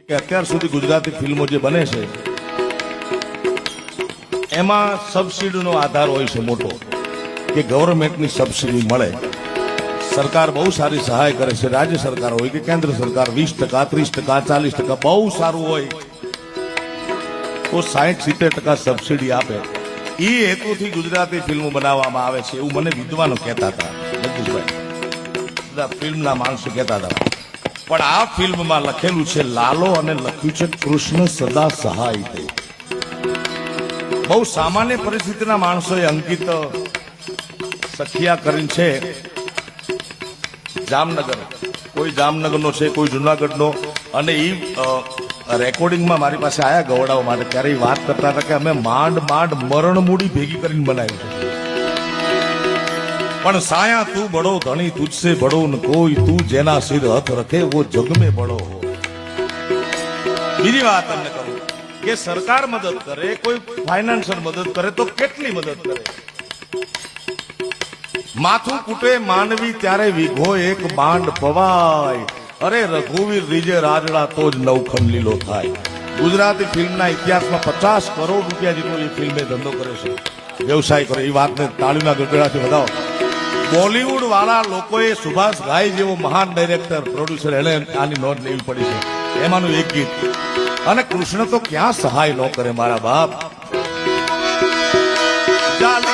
કે અત્યાર સુધી ગુજરાતી ફિલ્મો જે બને છે એમાં સબસિડીનો આધાર હોય છે મોટો, કે ગવર્મેન્ટની સબસિડી મળે. સરકાર બહુ સારી સહાય કરે છે, રાજ્ય સરકાર હોય કે કેન્દ્ર સરકાર 20%, 30%, 40% બહુ સારું હોય તો 60-70% સબસિડી આપે. એ હેતુથી ગુજરાતી ફિલ્મો બનાવવામાં આવે છે એવું મને વિદ્વાનો કહેતા હતા, જગદીશભાઈ, ફિલ્મના માણસો કહેતા હતા. પણ આ ફિલ્મમાં લખેલું છે લાલો અને લખ્યું છે કૃષ્ણ સદા સહાય દે. બહુ સામાન્ય પરિસ્થિતિના માણસોએ અંકિત સખિયા કરીને છે. જામનગર, કોઈ જામનગરનો છે, કોઈ જુનાગઢનો, અને એ રેકોર્ડિંગમાં મારી પાસે આયા ગવડાવવા માટે. ત્યારે એ વાત કરતા હતા કે અમે માંડ મરણ મૂડી ભેગી કરીને બનાવ્યું છે. પણ સાયા તું બડો ધણી તુજસે બડો ન કોઈ, તું જેના સિર હથ રખે વો જગ में બડો હો. બીજી વાત તમને કહું કે સરકાર મદદ કરે, કોઈ ફાઇનાન્શિયલ મદદ કરે તો કેટલી મદદ કરે. માથું કૂટે માનવી ત્યારે વિઘો એક બાંડ પવાય, અરે રઘુવીર રીજે રાજડા તો જ નવખંડ લીલો થાય. ગુજરાતી ફિલ્મના ઇતિહાસમાં 50 કરોડ રૂપિયા જેટલો એ ફિલ્મે ધંધો કરે છે, વ્યવસાય કરે. એ વાતને તાળીના ગડગડાથી વધાવો. બોલિવૂડ વાળા લોકોએ સુભાષ ઘાઈ જેવો મહાન ડાયરેક્ટર, પ્રોડ્યુસર, એને આની નોંધ લેવી પડી છે. એમાંનું એક ગીત. અને કૃષ્ણ તો ક્યાં સહાય ન કરે મારા બાપ. ચાલે